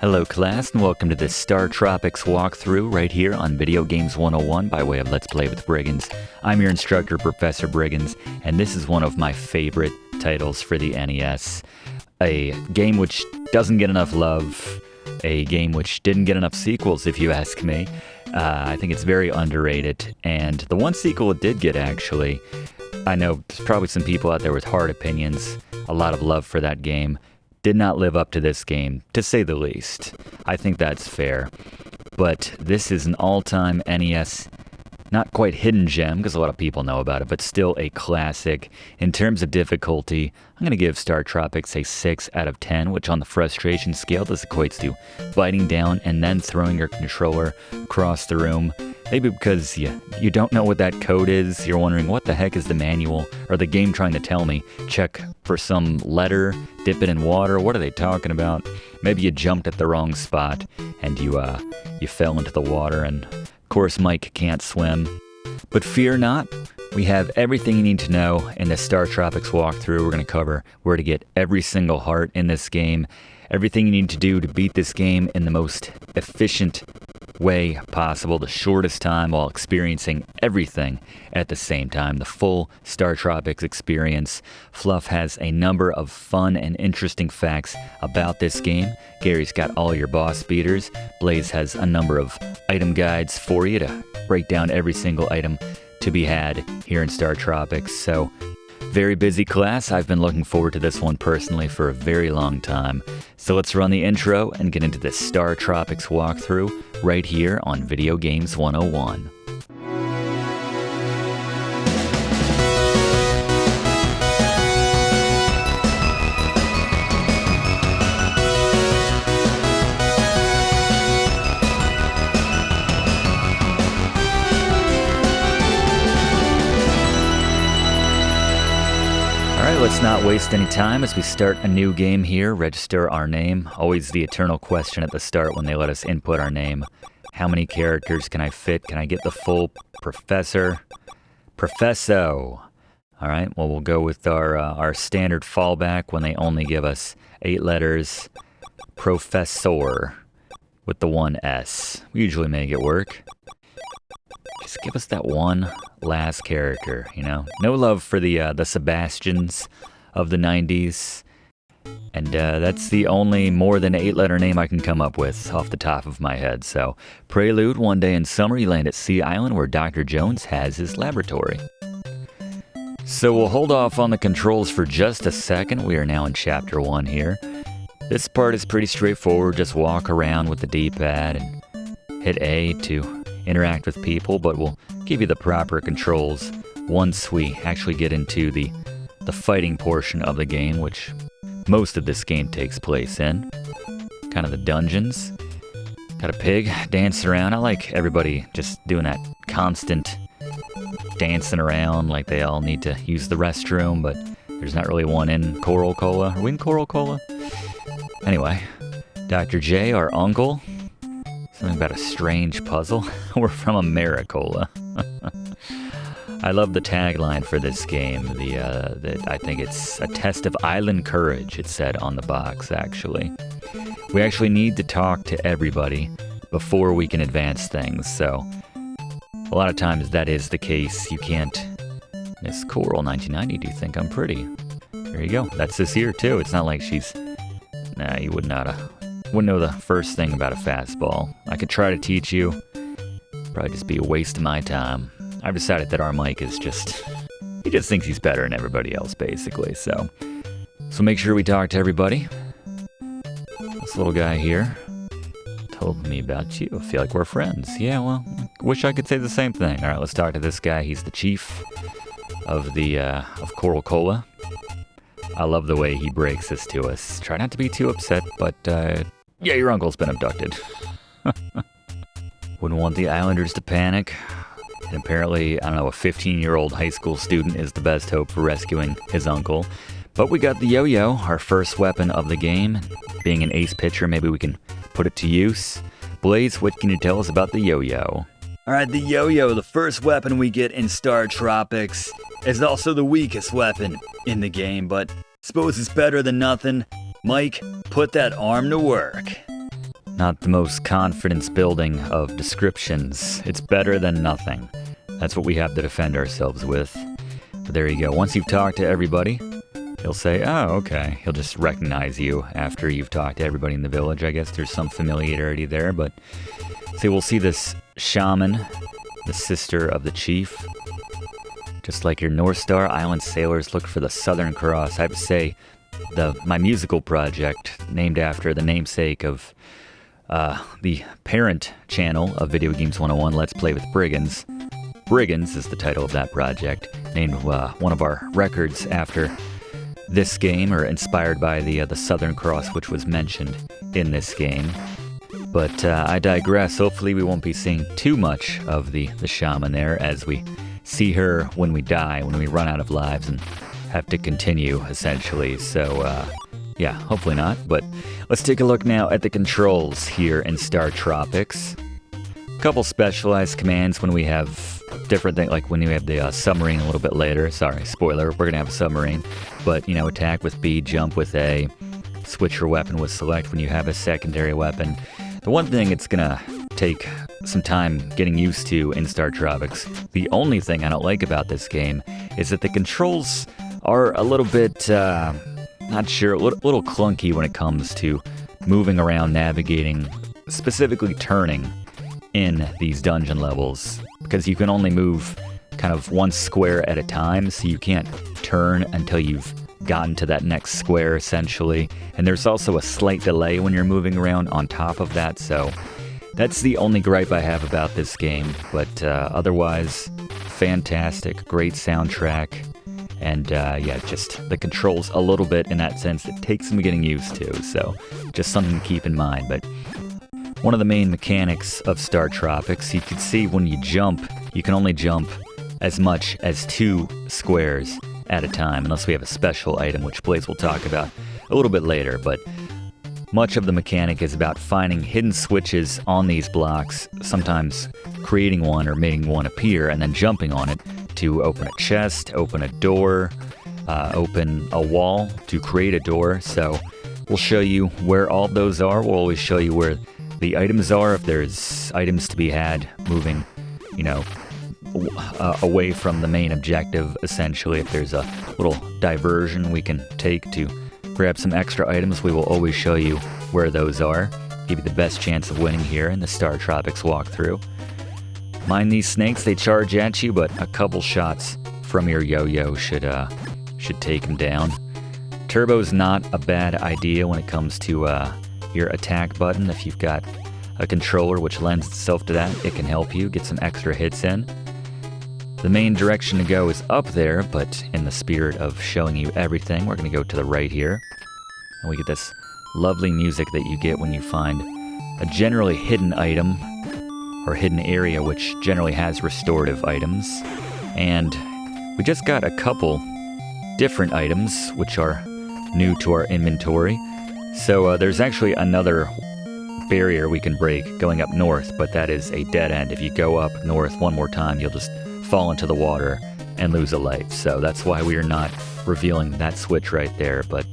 Hello class, and welcome to this StarTropics walkthrough right here on Video Games 101 by way of Let's Play with Brigands. I'm your instructor, Professor Brigands, and this is one of my favorite titles for the NES. A game which doesn't get enough love, a game which didn't get enough sequels if you ask me. I think it's very underrated, and the one sequel it did get actually, I know there's probably some people out there with hard opinions, a lot of love for that game, did not live up to this game, to say the least. I think that's fair. But this is an all-time NES, not quite hidden gem, because a lot of people know about it, but still a classic. In terms of difficulty, I'm going to give StarTropics a 6 out of 10, which on the frustration scale, this equates to biting down and then throwing your controller across the room. Maybe because you don't know what that code is, you're wondering what the heck is the manual or the game trying to tell me. Check for some letter, dip it in water, what are they talking about? Maybe you jumped at the wrong spot and you fell into the water, and of course Mike can't swim. But fear not, we have everything you need to know in the StarTropics walkthrough. We're going to cover where to get every single heart in this game, everything you need to do to beat this game in the most efficient way possible, the shortest time, while experiencing everything at the same time, the full StarTropics experience. Fluff has a number of fun and interesting facts about this game. Gary's got all your boss beaters. Blaze has a number of item guides for you to break down every single item to be had here in StarTropics. So, very busy class. I've been looking forward to this one personally for a very long time. So let's run the intro and get into this StarTropics walkthrough right here on Video Games 101. Let's not waste any time as we start a new game here. Register our name. Always the eternal question at the start when they let us input our name. How many characters can I fit? Can I get the full Professor? Professo. All right, well, we'll go with our standard fallback when they only give us 8 letters. Professor with the 1 S. We usually make it work. Just give us that one last character, you know? No love for the Sebastians of the 90s. And that's the only more than 8-letter name I can come up with off the top of my head. So, Prelude, one day in summer, you land at Sea Island where Dr. Jones has his laboratory. So we'll hold off on the controls for just a second. We are now in Chapter 1 here. This part is pretty straightforward. Just walk around with the D-pad and hit A to interact with people, but we'll give you the proper controls once we actually get into the fighting portion of the game, which most of this game takes place in. Kind of the dungeons. Got a pig dancing around. I like everybody just doing that constant dancing around like they all need to use the restroom, but there's not really one in Coral Cola. Are we in Coral Cola? Anyway, Dr. J, our uncle. Something about a strange puzzle. We're from Miracola. I love the tagline for this game. I think it's a test of island courage, it said on the box, actually. We actually need to talk to everybody before we can advance things, so a lot of times that is the case. You can't... Miss Coral 1990, do you think I'm pretty? There you go. That's this here, too. It's not like she's... Nah, you wouldn't know the first thing about a fastball. I could try to teach you. Probably just be a waste of my time. I've decided that our Mike is he just thinks he's better than everybody else, basically. So make sure we talk to everybody. This little guy here told me about you. I feel like we're friends. Yeah, well, I wish I could say the same thing. All right, let's talk to this guy. He's the chief of Coral Cola. I love the way he breaks this to us. Try not to be too upset, but yeah, your uncle's been abducted. Wouldn't want the Islanders to panic. And apparently, I don't know, a 15-year-old high school student is the best hope for rescuing his uncle. But we got the yo-yo, our first weapon of the game. Being an ace pitcher, maybe we can put it to use. Blaze, what can you tell us about the yo-yo? Alright, the yo-yo, the first weapon we get in StarTropics, is also the weakest weapon in the game, but suppose it's better than nothing. Mike, put that arm to work. Not the most confidence building of descriptions. It's better than nothing. That's what we have to defend ourselves with. But there you go. Once you've talked to everybody, he'll say, oh, okay. He'll just recognize you after you've talked to everybody in the village. I guess there's some familiarity there, but see, we'll see this shaman, the sister of the chief. Just like your North Star Island sailors look for the Southern Cross. I have to say, my musical project, named after the namesake of the parent channel of Video Games 101, Let's Play with Brigands. Brigands is the title of that project, named one of our records after this game, or inspired by the Southern Cross, which was mentioned in this game. But I digress. Hopefully we won't be seeing too much of the shaman there, as we see her when we die, when we run out of lives and have to continue, essentially. So, yeah, hopefully not. But let's take a look now at the controls here in StarTropics. A couple specialized commands when we have different things, like when you have the submarine a little bit later. Sorry, spoiler, we're going to have a submarine. But, you know, attack with B, jump with A, switch your weapon with select when you have a secondary weapon. The one thing it's going to take some time getting used to in StarTropics, the only thing I don't like about this game is that the controls are a little bit, not sure, a little clunky when it comes to moving around, navigating, specifically turning in these dungeon levels, because you can only move kind of one square at a time, so you can't turn until you've gotten to that next square, essentially. And there's also a slight delay when you're moving around on top of that, so that's the only gripe I have about this game. But otherwise, fantastic, great soundtrack, and yeah, just the controls a little bit in that sense. It takes some getting used to, so just something to keep in mind. But one of the main mechanics of StarTropics, you can see when you jump, you can only jump as much as 2 squares at a time, unless we have a special item, which Blaze will talk about a little bit later. But much of the mechanic is about finding hidden switches on these blocks, sometimes creating one or making one appear, and then jumping on it to open a chest, open a door, open a wall to create a door. So we'll show you where all those are. We'll always show you where the items are, if there's items to be had moving, you know, away from the main objective, essentially. If there's a little diversion we can take to grab some extra items, we will always show you where those are. Give you the best chance of winning here in the StarTropics walkthrough. Mind these snakes, they charge at you, but a couple shots from your yo-yo should take them down. Turbo's not a bad idea when it comes to your attack button. If you've got a controller which lends itself to that, it can help you get some extra hits in. The main direction to go is up there, but in the spirit of showing you everything, we're going to go to the right here. And we get this lovely music that you get when you find a generally hidden item, or hidden area, which generally has restorative items. And we just got a couple different items, which are new to our inventory. So there's actually another barrier we can break going up north, but that is a dead end. If you go up north one more time, you'll just fall into the water and lose a life. So that's why we are not revealing that switch right there. But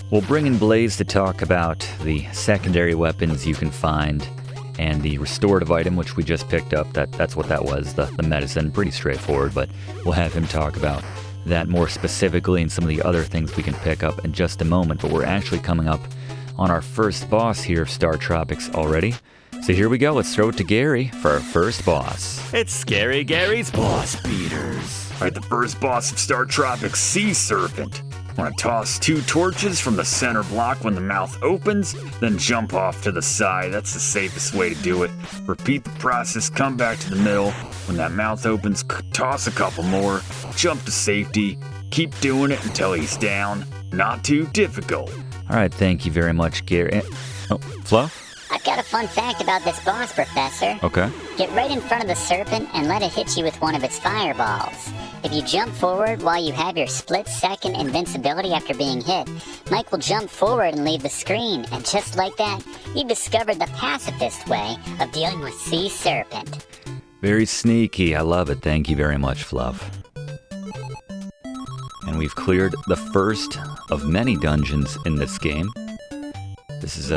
we'll bring in Blaze to talk about the secondary weapons you can find and the restorative item, which we just picked up. That's what that was, the medicine. Pretty straightforward, but we'll have him talk about that more specifically and some of the other things we can pick up in just a moment. But we're actually coming up on our first boss here of StarTropics already. So here we go, let's throw it to Gary for our first boss. It's Scary Gary's Boss Beaters. Alright, the first boss of StarTropics, C-Serpent. Want to toss 2 torches from the center block when the mouth opens, then jump off to the side. That's the safest way to do it. Repeat the process, come back to the middle. When that mouth opens, toss a couple more, jump to safety, keep doing it until he's down. Not too difficult. Alright, thank you very much, Gary. Oh, Fluff? I've got a fun fact about this boss, Professor. Okay. Get right in front of the serpent and let it hit you with one of its fireballs. If you jump forward while you have your split-second invincibility after being hit, Mike will jump forward and leave the screen, and just like that, you've discovered the pacifist way of dealing with C-Serpent. Very sneaky, I love it. Thank you very much, Fluff. And we've cleared the first of many dungeons in this game. This is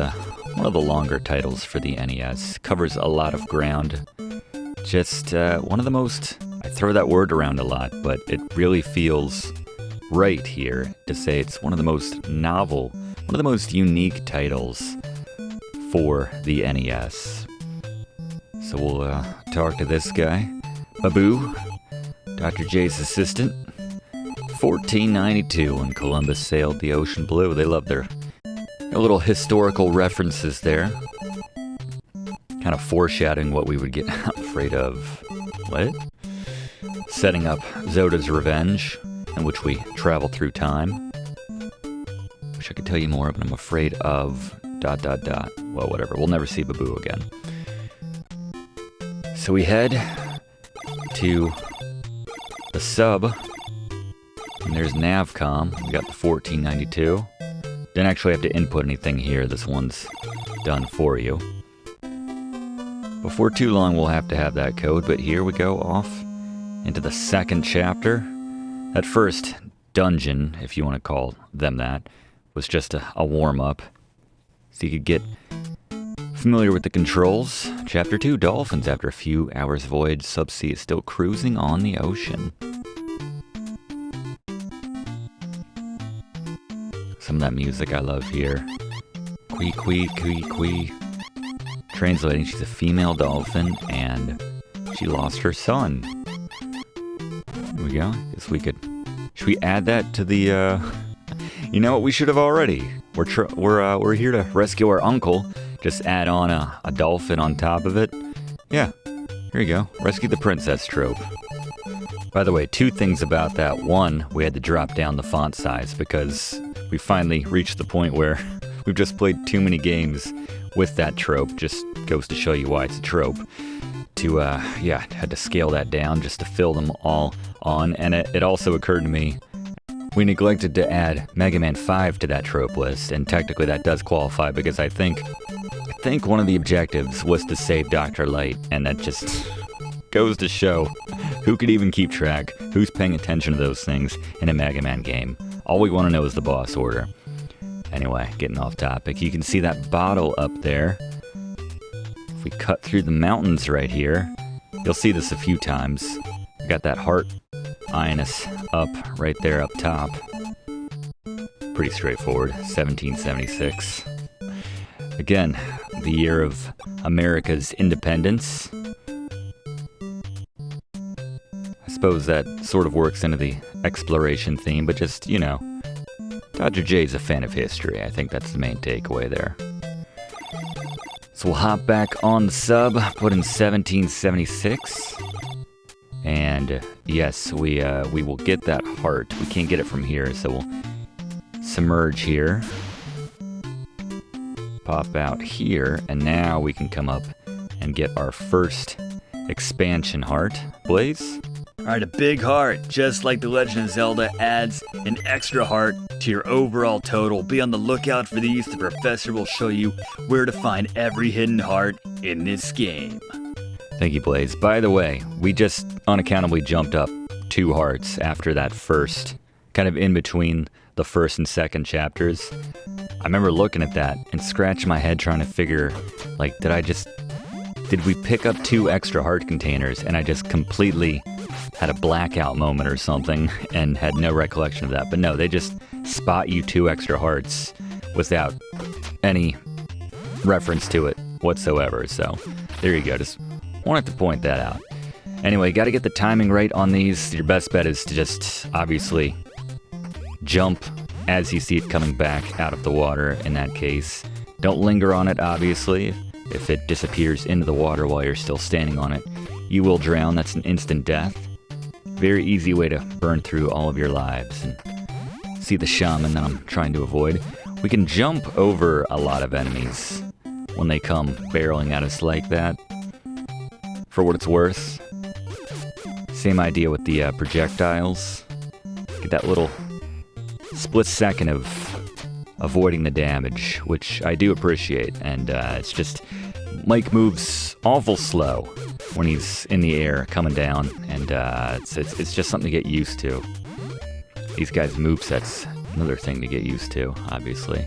one of the longer titles for the NES. Covers a lot of ground. Just one of the most, I throw that word around a lot, but it really feels right here to say it's one of the most novel, one of the most unique titles for the NES. So we'll talk to this guy, Babu, Dr. J's assistant. 1492 when Columbus sailed the ocean blue. They love their little historical references there. Kind of foreshadowing what we would get afraid of. What? Setting up Zoda's Revenge, in which we travel through time. Wish I could tell you more, but I'm afraid of ... Well, whatever. We'll never see Babu again. So we head to the sub, and there's Navcom. We got the 1492. Didn't actually have to input anything here. This one's done for you. Before too long, we'll have to have that code, but here we go off into the second chapter. That first dungeon, if you want to call them that, was just a warm-up, so you could get familiar with the controls. Chapter 2, Dolphins. After a few hours voyage, Subsea is still cruising on the ocean. Some of that music I love here. Quee, quee, quee, quee. Translating, she's a female dolphin, and she lost her son. There we go. Guess we could... Should we add that to the, You know what? We should have already. We're here to rescue our uncle. Just add on a dolphin on top of it. Yeah. Here you go. Rescue the princess trope. By the way, two things about that. One, we had to drop down the font size because we finally reached the point where we've just played too many games with that trope. Just goes to show you why it's a trope. Had to scale that down just to fill them all on. And it also occurred to me, we neglected to add Mega Man 5 to that trope list, and technically that does qualify because I think one of the objectives was to save Dr. Light, and that just goes to show who could even keep track, who's paying attention to those things in a Mega Man game. All we want to know is the boss order. Anyway, getting off topic, you can see that bottle up there. If we cut through the mountains right here, you'll see this a few times. We got that heart Ionis up right there up top. Pretty straightforward, 1776. Again, the year of America's independence. I suppose that sort of works into the exploration theme, but just, you know, Dr. J's a fan of history. I think that's the main takeaway there. So we'll hop back on the sub, put in 1776. And yes, we will get that heart. We can't get it from here, so we'll submerge here. Pop out here, and now we can come up and get our first expansion heart. Blaze? Alright, a big heart, just like The Legend of Zelda, adds an extra heart to your overall total. Be on the lookout for these. The professor will show you where to find every hidden heart in this game. Thank you, Blaze. By the way, we just unaccountably jumped up 2 hearts after that first, kind of in between the first and second chapters. I remember looking at that and scratching my head trying to figure, like, did we pick up 2 extra heart containers and I just completely had a blackout moment or something and had no recollection of that? But no, they just spot you 2 extra hearts without any reference to it whatsoever. So there you go. Just wanted to point that out. Anyway, got to get the timing right on these. Your best bet is to just obviously jump as you see it coming back out of the water in that case. Don't linger on it, obviously. If it disappears into the water while you're still standing on it, you will drown. That's an instant death. Very easy way to burn through all of your lives and see the shaman that I'm trying to avoid. We can jump over a lot of enemies when they come barreling at us like that. For what it's worth, same idea with the projectiles. Get that little split second of avoiding the damage, which I do appreciate, and it's just Mike moves awful slow when he's in the air coming down, and it's just something to get used to. These guys' moveset's another thing to get used to, obviously.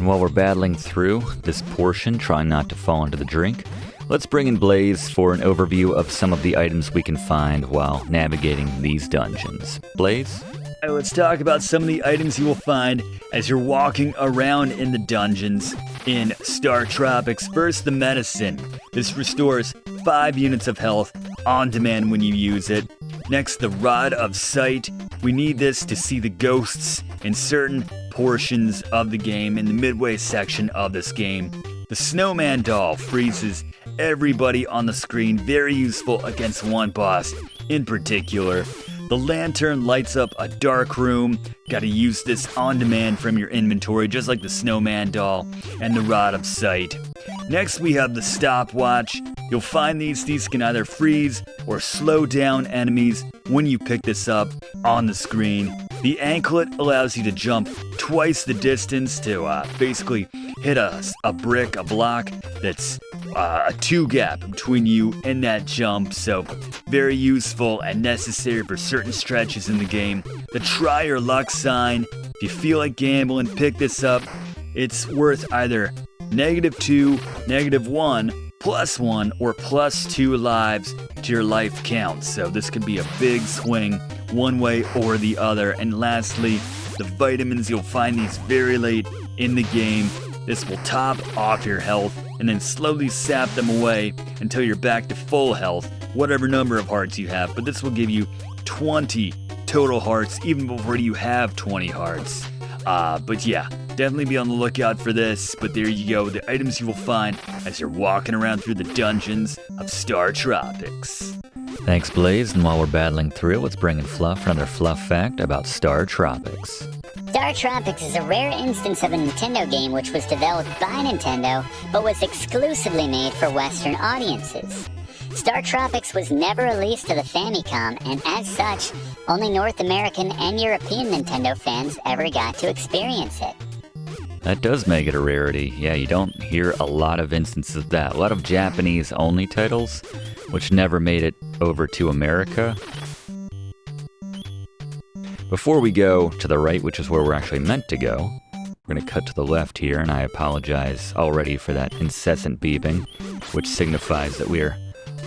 And while we're battling through this portion, trying not to fall into the drink, let's bring in Blaze for an overview of some of the items we can find while navigating these dungeons. Blaze? Let's talk about some of the items you will find as you're walking around in the dungeons in StarTropics. First, the medicine. This restores 5 units of health on demand when you use it. Next, the Rod of Sight. We need this to see the ghosts in certain portions of the game in the midway section of this game. The Snowman Doll freezes everybody on the screen, very useful against one boss in particular. The lantern lights up a dark room. Gotta use this on demand from your inventory, just like the Snowman Doll and the Rod of Sight. Next, we have the stopwatch. You'll find these can either freeze or slow down enemies when you pick this up on the screen. The anklet allows you to jump twice the distance to basically hit a block that's a 2 gap between you and that jump, so very useful and necessary for certain stretches in the game. The try your luck sign. If you feel like gambling, pick this up. It's worth either -2, -1, +1, or +2 lives to your life count. So this could be a big swing one way or the other. And lastly, the vitamins. You'll find these very late in the game. This will top off your health and then slowly sap them away until you're back to full health, whatever number of hearts you have. But this will give you 20 total hearts even before you have 20 hearts. But yeah, definitely be on the lookout for this. But there you go, the items you will find as you're walking around through the dungeons of StarTropics. Thanks, Blaze. And while we're battling through, let's bring in Fluff for another Fluff fact about StarTropics. StarTropics is a rare instance of a Nintendo game which was developed by Nintendo, but was exclusively made for Western audiences. StarTropics was never released to the Famicom, and as such, only North American and European Nintendo fans ever got to experience it. That does make it a rarity. Yeah, you don't hear a lot of instances of that. A lot of Japanese-only titles, which never made it over to America. Before we go to the right, which is where we're actually meant to go, we're going to cut to the left here, and I apologize already for that incessant beeping, which signifies that we're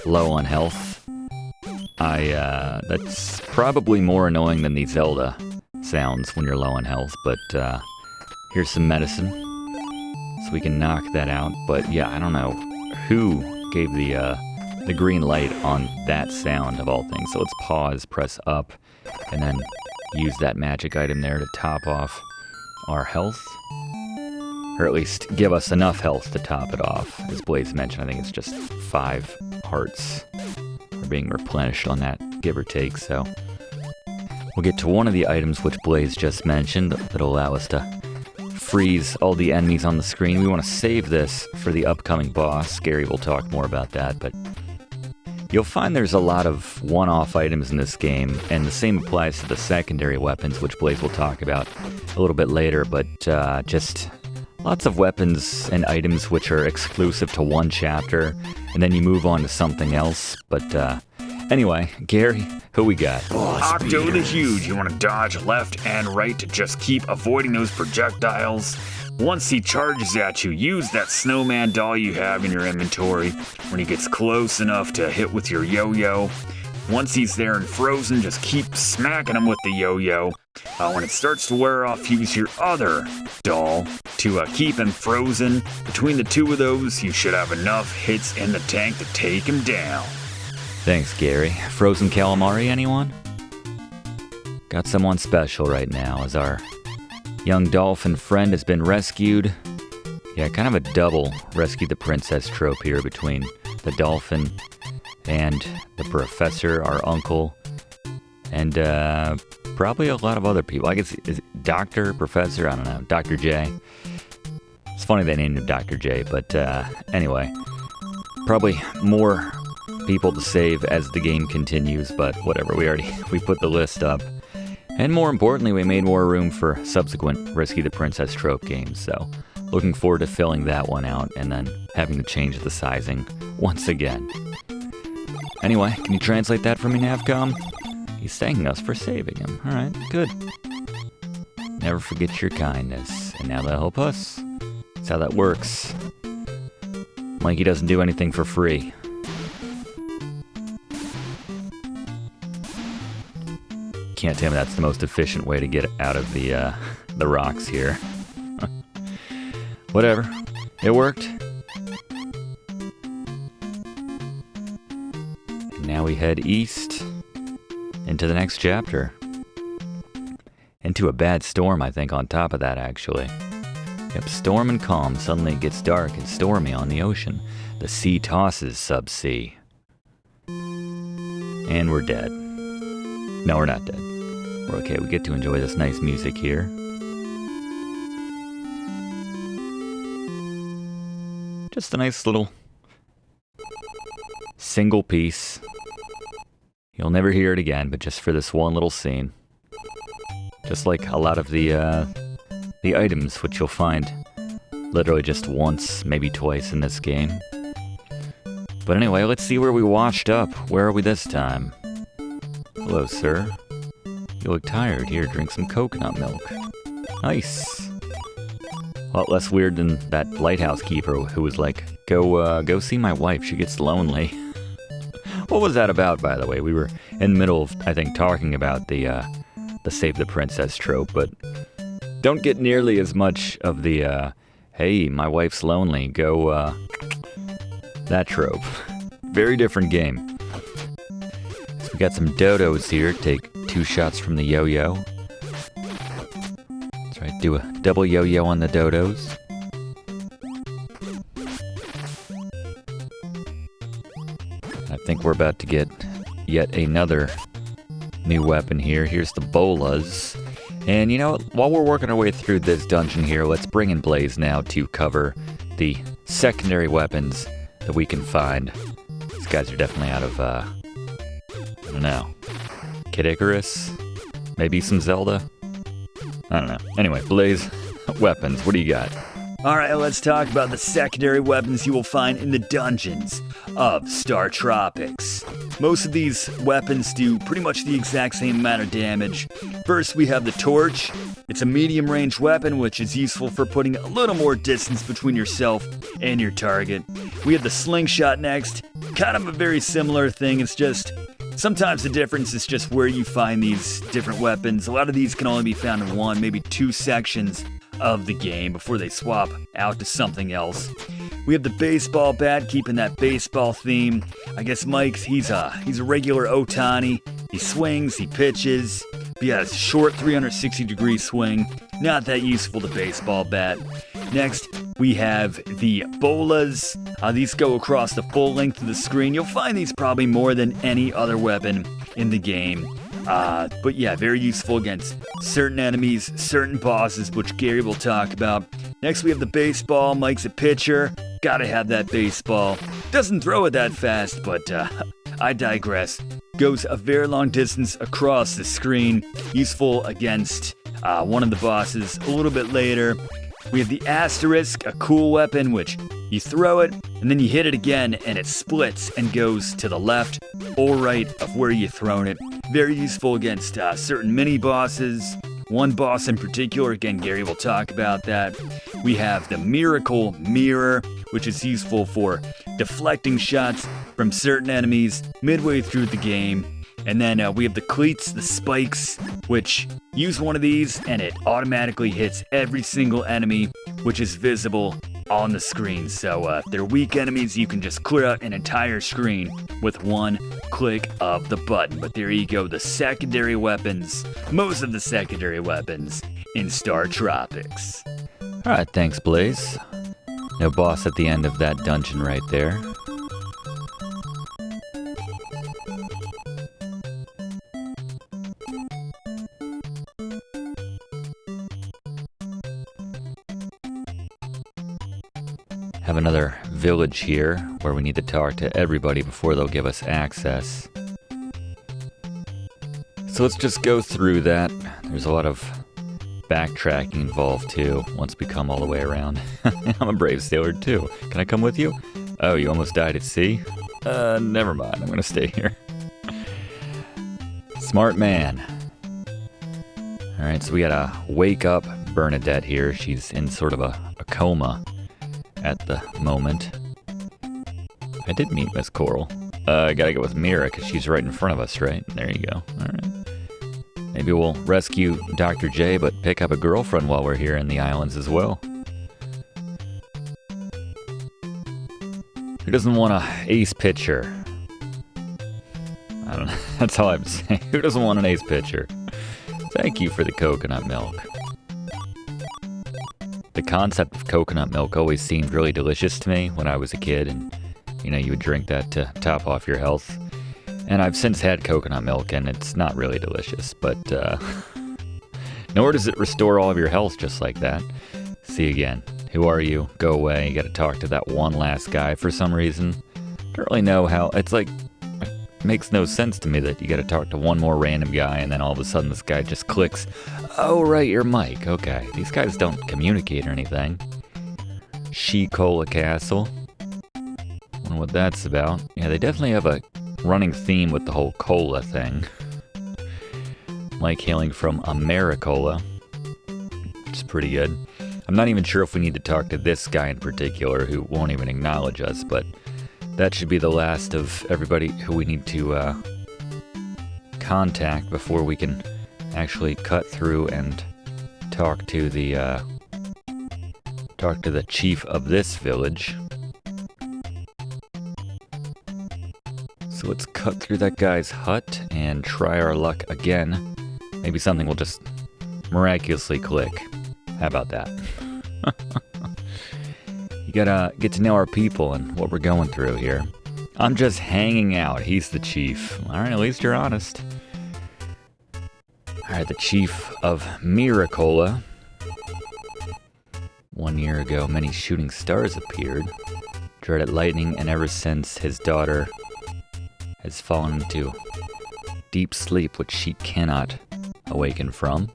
low on health. That's probably more annoying than the Zelda sounds when you're low on health, but here's some medicine, so we can knock that out. But yeah, I don't know who gave the green light on that sound of all things. So let's pause, press up, and then use that magic item there to top off our health. Or at least give us enough health to top it off. As Blaze mentioned, I think it's just 5 hearts are being replenished on that, give or take. So we'll get to one of the items which Blaze just mentioned that'll allow us to freeze all the enemies on the screen. We want to save this for the upcoming boss. Gary will talk more about that, but you'll find there's a lot of one-off items in this game, and the same applies to the secondary weapons, which Blaze will talk about a little bit later, but just lots of weapons and items which are exclusive to one chapter, and then you move on to something else. But anyway, Gary, who we got? Octo the Huge. You want to dodge left and right to just keep avoiding those projectiles. Once he charges at you, use that snowman doll you have in your inventory when he gets close enough to hit with your yo-yo. Once he's there and frozen, just keep smacking him with the yo-yo. When it starts to wear off, use your other doll to keep him frozen. Between the two of those, you should have enough hits in the tank to take him down. Thanks, Gary. Frozen calamari, anyone? Got someone special right now as our young dolphin friend has been rescued. Yeah, kind of a double rescue the princess trope here between the dolphin and the professor, our uncle, and probably a lot of other people. I guess, is it Dr. Professor? I don't know. Dr. J. It's funny they named him Dr. J, but anyway. Probably more people to save as the game continues, but whatever. We put the list up. And more importantly, we made more room for subsequent Rescue the Princess trope games, so looking forward to filling that one out and then having to change the sizing once again. Anyway, can you translate that for me, Navcom? He's thanking us for saving him. Alright, good. Never forget your kindness, and now that'll help us That's how that works. Mikey doesn't do anything for free. Can't tell me that's the most efficient way to get out of the rocks here. Whatever. It worked. And now we head east into the next chapter. Into a bad storm, I think, on top of that, actually. Yep, storm and calm. Suddenly it gets dark and stormy on the ocean. The sea tosses subsea. And we're dead. No, we're not dead. We're okay. We get to enjoy this nice music here. Just a nice little single piece. You'll never hear it again, but just for this one little scene. Just like a lot of the items, which you'll find literally just once, maybe twice in this game. But anyway, let's see where we washed up. Where are we this time? Hello, sir. You look tired. Here, drink some coconut milk. Nice. A lot less weird than that lighthouse keeper who was like, go see my wife, she gets lonely. What was that about, by the way? We were in the middle of, I think, talking about the Save the Princess trope, but don't get nearly as much of the, hey, my wife's lonely, go, that trope. Very different game. So we got some dodos here. Take 2 shots from the yo-yo. That's right, do a double yo-yo on the dodos. I think we're about to get yet another new weapon here. Here's the bolas. And you know what? While we're working our way through this dungeon here, let's bring in Blaze now to cover the secondary weapons that we can find. These guys are definitely out of, I don't know, Kid Icarus? Maybe some Zelda? I don't know. Anyway, Blaze, weapons, what do you got? Alright, let's talk about the secondary weapons you will find in the dungeons of StarTropics. Most of these weapons do pretty much the exact same amount of damage. First, we have the torch. It's a medium-range weapon, which is useful for putting a little more distance between yourself and your target. We have the slingshot next. Kind of a very similar thing. It's just, sometimes the difference is just where you find these different weapons. A lot of these can only be found in 1, maybe 2 sections of the game before they swap out to something else. We have the baseball bat, keeping that baseball theme. I guess Mike's, he's a regular Otani. He swings, he pitches. But yeah, it's a short 360-degree swing. Not that useful to baseball bat. Next, we have the bolas. These go across the full length of the screen. You'll find these probably more than any other weapon in the game. But yeah, very useful against certain enemies, certain bosses, which Gary will talk about. Next, we have the baseball. Mike's a pitcher. Gotta have that baseball. Doesn't throw it that fast, but I digress. Goes a very long distance across the screen. Useful against one of the bosses a little bit later. We have the asterisk, a cool weapon, which you throw it, and then you hit it again, and it splits and goes to the left or right of where you've thrown it. Very useful against certain mini-bosses. One boss in particular, again, Gary will talk about that. We have the Miracle Mirror, which is useful for deflecting shots from certain enemies midway through the game. And then we have the cleats, the spikes, which use one of these and it automatically hits every single enemy, which is visible on the screen. So if they're weak enemies, you can just clear out an entire screen with one click of the button. But there you go, the secondary weapons, most of the secondary weapons in StarTropics. Alright, thanks, Blaze. No boss at the end of that dungeon right there. Have another village here where we need to talk to everybody before they'll give us access. So let's just go through that. There's a lot of backtracking involved too, once we come all the way around. I'm a brave sailor too. Can I come with you? Oh, you almost died at sea? Never mind, I'm gonna stay here. Smart man. Alright, so we gotta wake up Bernadette here. She's in sort of a coma. at the moment. I did meet Miss Coral. I gotta go with Mira, because she's right in front of us, right? There you go. Alright. Maybe we'll rescue Dr. J, but pick up a girlfriend while we're here in the islands as well. Who doesn't want an ace pitcher? I don't know. That's all I'm saying. Who doesn't want an ace pitcher? Thank you for the coconut milk. The concept of coconut milk always seemed really delicious to me when I was a kid, and you know, you would drink that to top off your health. And I've since had coconut milk, and it's not really delicious, but nor does it restore all of your health just like that. See again. Who are you? Go away. You gotta talk to that one last guy for some reason. Don't really know how. It's like, it makes no sense to me that you gotta talk to one more random guy, and then all of a sudden this guy just clicks. Oh, right, you're Mike. Okay. These guys don't communicate or anything. She-Cola Castle. Wonder what that's about. Yeah, they definitely have a running theme with the whole cola thing. Mike hailing from Miracola, which is pretty good. I'm not even sure if we need to talk to this guy in particular who won't even acknowledge us, but that should be the last of everybody who we need to contact before we can actually cut through and talk to the chief of this village. So let's cut through that guy's hut and try our luck again. Maybe something will just miraculously click. How about that? You gotta get to know our people and what we're going through here. I'm just hanging out. He's the chief. Alright, at least you're honest. Alright, the chief of Miracola. 1 year ago, many shooting stars appeared. Dreaded lightning, and ever since his daughter has fallen into deep sleep which she cannot awaken from.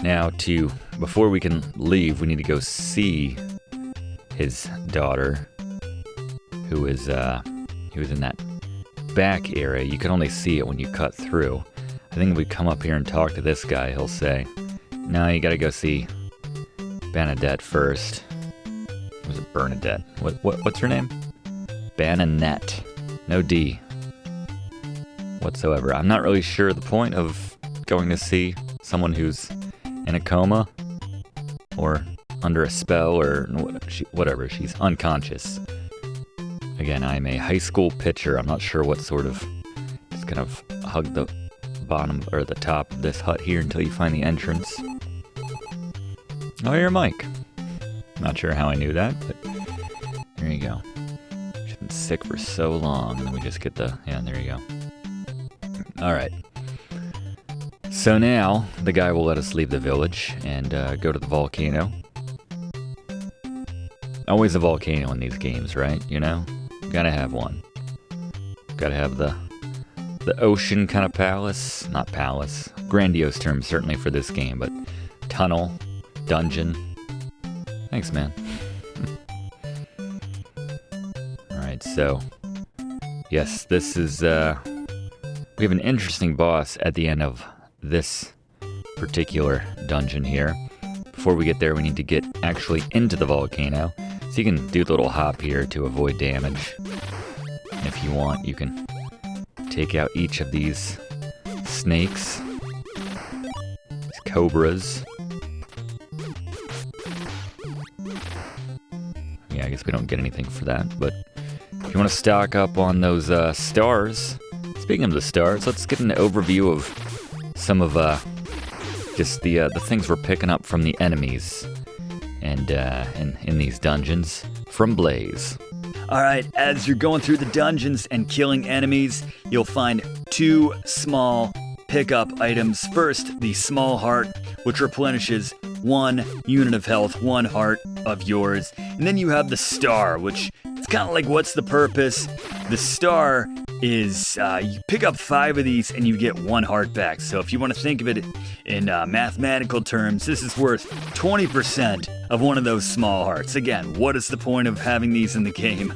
Now, before we can leave, we need to go see his daughter, who is in that back area. You can only see it when you cut through. I think if we come up here and talk to this guy, he'll say, no, you gotta go see Bernadette first. Was it Bernadette? What's her name? Bananette. No D whatsoever. I'm not really sure the point of going to see someone who's in a coma or under a spell or whatever. She's unconscious. Again, I'm a high school pitcher. I'm not sure what sort of... Just gonna hug the bottom or the top of this hut here until you find the entrance. Oh, you're Mike. Not sure how I knew that, but there you go. She's been sick for so long, and then we just get the... Yeah, there you go. Alright. So now, the guy will let us leave the village and go to the volcano. Always a volcano in these games, right? You know? Gotta have one. Gotta have the ocean kind of palace. Not palace. Grandiose term, certainly for this game, but tunnel, dungeon. Thanks, man. Alright, so... Yes, this is... We have an interesting boss at the end of this particular dungeon here. Before we get there, we need to get actually into the volcano. So you can do the little hop here to avoid damage. And if you want, you can take out each of these snakes, these cobras. Yeah, I guess we don't get anything for that, but if you want to stock up on those stars... Speaking of the stars, let's get an overview of some of just the things we're picking up from the enemies and in these dungeons from Blaze. Alright, as you're going through the dungeons and killing enemies, you'll find 2 small pickup items. First, the small heart, which replenishes 1 unit of health, 1 heart of yours. And then you have the star, which it's kind of like, what's the purpose? The star is you pick up 5 of these and you get 1 heart back. So if you want to think of it in mathematical terms, this is worth 20% of one of those small hearts. Again, what is the point of having these in the game?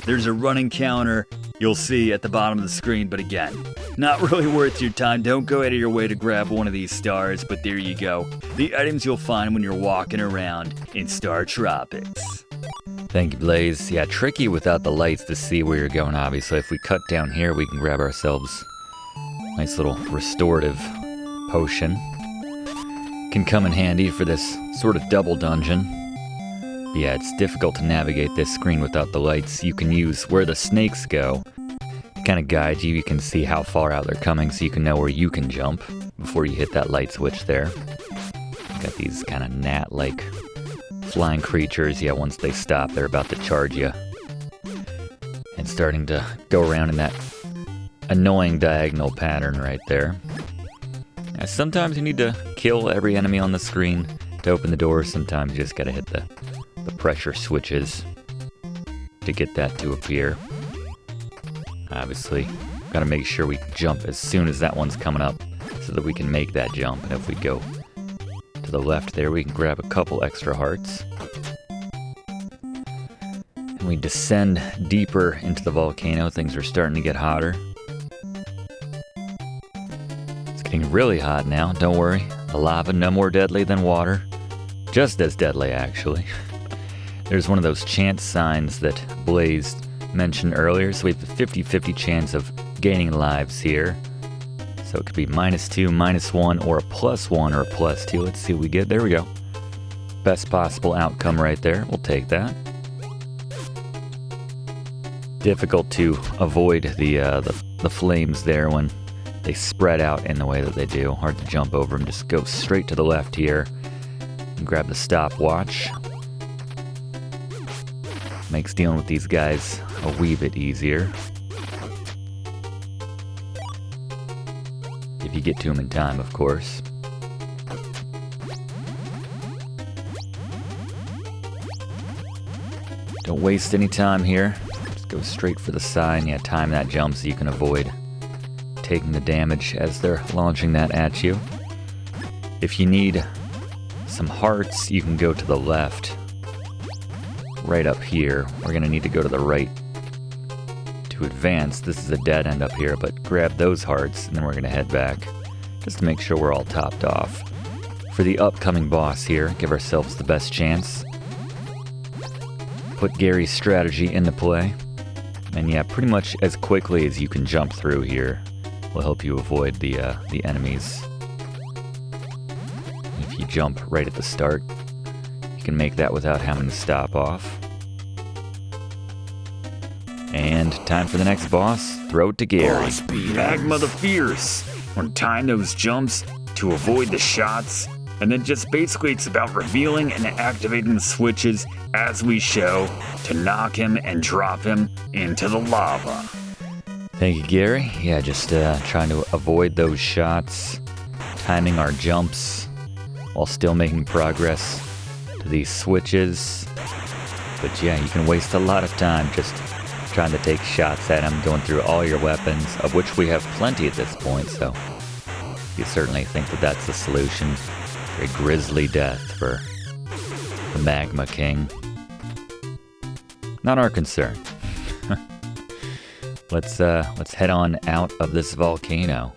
There's a running counter you'll see at the bottom of the screen, but again, Not really worth your time. Don't go out of your way to grab one of these stars, but there you go. The items you'll find when you're walking around in StarTropics. Thank you, Blaze. Yeah, tricky without the lights to see where you're going, obviously. If we cut down here, we can grab ourselves a nice little restorative potion. Can come in handy for this sort of double dungeon. But yeah, it's difficult to navigate this screen without the lights. You can use where the snakes go to kind of guide you. You can see how far out they're coming so you can know where you can jump before you hit that light switch there. Got these kind of gnat-like flying creatures. Yeah, once they stop, they're about to charge you. And starting to go around in that annoying diagonal pattern right there. Now, sometimes you need to kill every enemy on the screen to open the door. Sometimes you just gotta hit the pressure switches to get that to appear. Obviously, gotta make sure we jump as soon as that one's coming up so that we can make that jump. And if we go to the left there, we can grab a couple extra hearts. And we descend deeper into the volcano. Things are starting to get hotter. It's getting really hot now, don't worry. The lava no more deadly than water. Just as deadly, actually. There's one of those chance signs that Blaze mentioned earlier, so we have a 50-50 chance of gaining lives here. So it could be -2, -1, or a +1 or a +2. Let's see what we get. There we go. Best possible outcome right there. We'll take that. Difficult to avoid the flames there when they spread out in the way that they do. Hard to jump over them. Just go straight to the left here and grab the stopwatch. Makes dealing with these guys a wee bit easier. If you get to them in time, of course. Don't waste any time here. Just go straight for the sign. Yeah, time that jump so you can avoid taking the damage as they're launching that at you. If you need some hearts, you can go to the left. Right up here. We're going to need to go to the right to advance. This is a dead end up here, but grab those hearts, and then we're going to head back just to make sure we're all topped off. For the upcoming boss here, give ourselves the best chance. Put Gary's strategy into play. And yeah, pretty much as quickly as you can jump through here will help you avoid the enemies. If you jump right at the start, you can make that without having to stop off. And time for the next boss. Throw it to Gary. Magma the Fierce. We're gonna time those jumps to avoid the shots. And then just basically it's about revealing and activating the switches as we show to knock him and drop him into the lava. Thank you, Gary. Yeah, just trying to avoid those shots. Timing our jumps while still making progress to these switches. But yeah, you can waste a lot of time just trying to take shots at him, going through all your weapons, of which we have plenty at this point, so you certainly think that that's the solution. A grisly death for the Magma King. Not our concern. Let's head on out of this volcano.